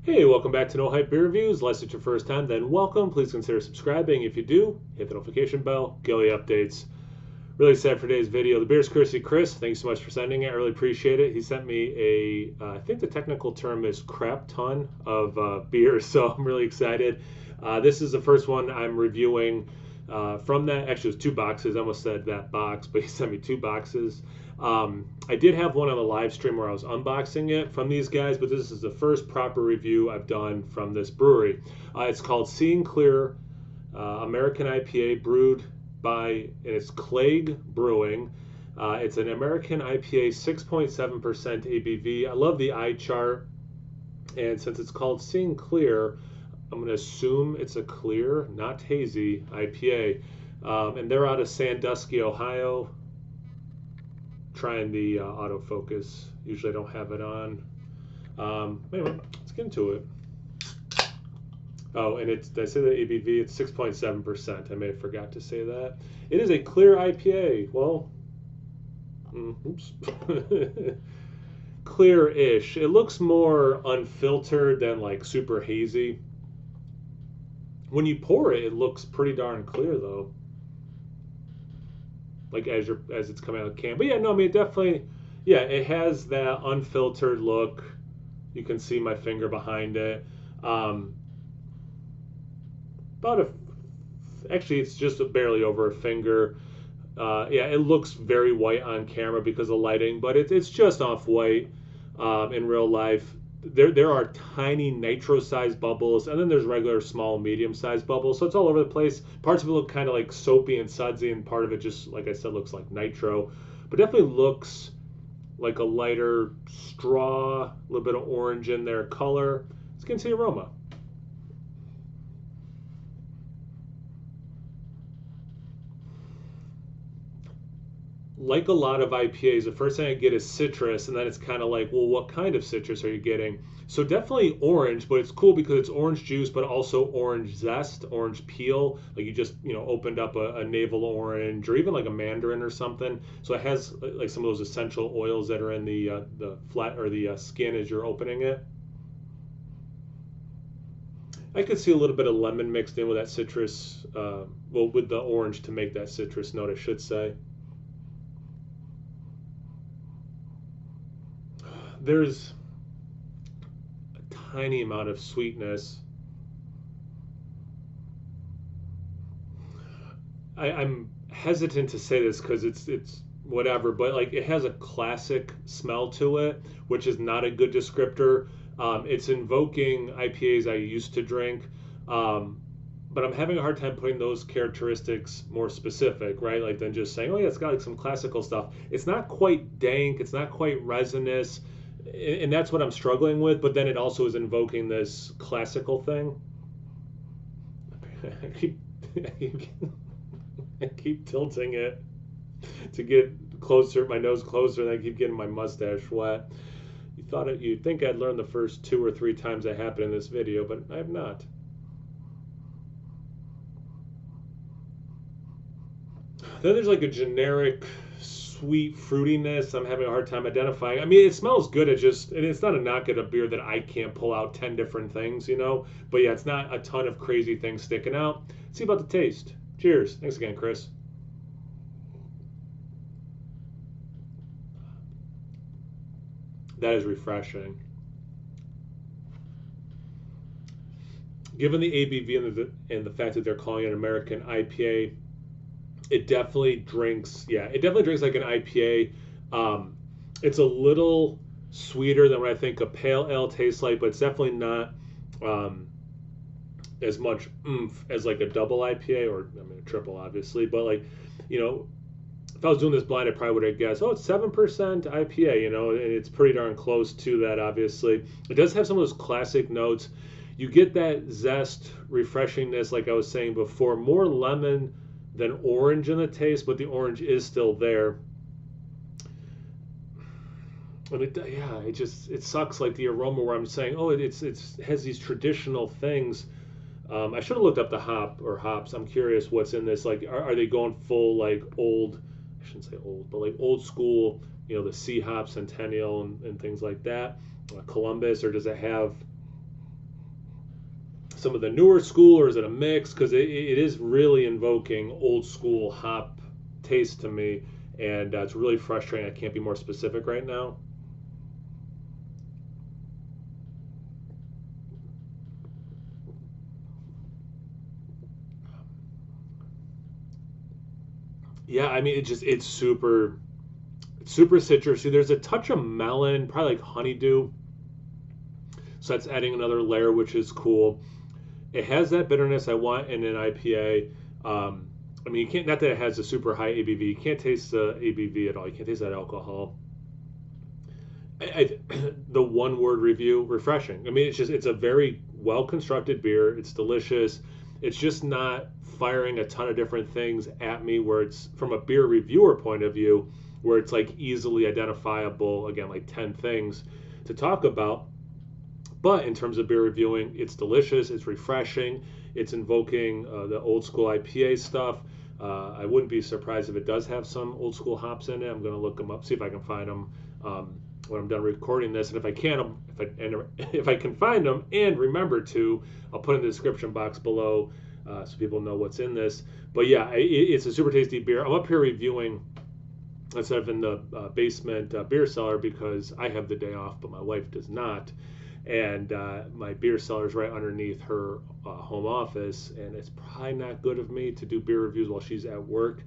Hey, welcome back to No Hype Beer Reviews. Unless it's your first time, then welcome. Please consider subscribing. If you do, hit the notification bell, get all the updates. Really excited for today's video. The beer's courtesy Chris. Thanks so much for sending it. I really appreciate it. He sent me I think the technical term is crap ton of beer, so I'm really excited. This is the first one I'm reviewing from that. Actually, it was two boxes. I almost said that box, but he sent me two boxes. I did have one on the live stream where I was unboxing it from these guys, but this is the first proper review I've done from this brewery. It's called Seeing Clear American IPA, brewed by, and it's Clag Brewing. It's an American IPA, 6.7% ABV. I love the eye chart, and since it's called Seeing Clear, I'm going to assume it's a clear, not hazy IPA. And they're out of Sandusky, Ohio. Trying the autofocus. Usually I don't have it on. Anyway, let's get into it. Oh, and it's, did I say the ABV? It's 6.7%. I may have forgot to say that. It is a clear IPA. Well, oops. Clear-ish. It looks more unfiltered than like super hazy. When you pour it, it looks pretty darn clear though. Like as it's coming out of the can. But yeah, no, I mean, it definitely, yeah, it has that unfiltered look. You can see my finger behind it. About actually, it's just barely over a finger. Yeah, it looks very white on camera because of lighting, but it's just off white in real life. There are tiny nitro-sized bubbles, and then there's regular small, medium-sized bubbles. So it's all over the place. Parts of it look kind of like soapy and sudsy, and part of it just, like I said, looks like nitro. But definitely looks like a lighter straw, a little bit of orange in their color. Let's get into the aroma. Like a lot of IPAs, the first thing I get is citrus, and then it's kind of like, well, what kind of citrus are you getting? So definitely orange, but it's cool because it's orange juice, but also orange zest, orange peel. Like you just, opened up a navel orange or even like a mandarin or something. So it has like some of those essential oils that are in the flat or the skin as you're opening it. I could see a little bit of lemon mixed in with that citrus, well, with the orange to make that citrus note, I should say. There's a tiny amount of sweetness. I'm hesitant to say this because it's whatever, but like it has a classic smell to it, which is not a good descriptor. It's invoking IPAs I used to drink, but I'm having a hard time putting those characteristics more specific, right? Like than just saying, oh yeah, it's got like some classical stuff. It's not quite dank, it's not quite resinous, and that's what I'm struggling with. But then it also is invoking this classical thing. I keep, I keep tilting it to get closer, my nose closer, and I keep getting my mustache wet. You'd think I'd learn the first two or three times that happened in this video, but I have not. Then there's like a generic sweet fruitiness I'm having a hard time identifying. I mean, it smells good. And it's not a knock at a beer that I can't pull out 10 different things. But yeah, it's not a ton of crazy things sticking out. Let's see about the taste. Cheers. Thanks again, Chris. That is refreshing. Given the ABV and the fact that they're calling it an American IPA, it definitely drinks. Yeah, it definitely drinks like an IPA. It's a little sweeter than what I think a pale ale tastes like, but it's definitely not as much oomph as like a double IPA or I mean a triple, obviously. But like, you know, if I was doing this blind, I probably would have guessed, oh, it's 7% IPA, and it's pretty darn close to that. Obviously, it does have some of those classic notes. You get that zest, refreshingness, like I was saying before, more lemon than orange in the taste, but the orange is still there. And it sucks like the aroma where I'm saying, oh, it has these traditional things. I should have looked up the hops. I'm curious what's in this. Like, are they going full like old? I shouldn't say old, but like old school. The C hop, Centennial, and things like that. Columbus, or does it have? some of the newer school, or is it a mix? Because it is really invoking old school hop taste to me, and it's really frustrating. I can't be more specific right now. Yeah, I mean, it's super citrusy. There's a touch of melon, probably like honeydew. So that's adding another layer, which is cool. It has that bitterness I want in an IPA. I mean, you can't, not that it has a super high ABV. You can't taste the ABV at all. You can't taste that alcohol. The one word review, refreshing. I mean, it's a very well constructed beer. It's delicious. It's just not firing a ton of different things at me where it's from a beer reviewer point of view, where it's like easily identifiable, again, like 10 things to talk about. But in terms of beer reviewing, it's delicious, it's refreshing, it's invoking the old school IPA stuff. I wouldn't be surprised if it does have some old school hops in it. I'm going to look them up, see if I can find them when I'm done recording this. And if I can, if I can find them and remember to, I'll put in the description box below so people know what's in this. But yeah, it's a super tasty beer. I'm up here reviewing instead of in the basement beer cellar because I have the day off, but my wife does not. And my beer cellar is right underneath her home office, and it's probably not good of me to do beer reviews while she's at work.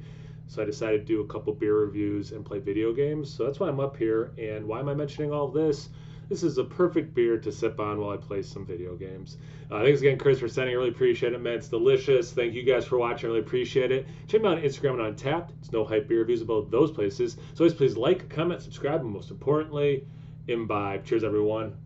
So I decided to do a couple beer reviews and play video games. So that's why I'm up here. And why am I mentioning all this? This is a perfect beer to sip on while I play some video games. Thanks again, Chris, for sending. I really appreciate it, man. It's delicious. Thank you guys for watching. I really appreciate it. Check me out on Instagram and Untappd. It's No Hype Beer Reviews about those places. So always please like, comment, subscribe, and most importantly, imbibe. Cheers, everyone.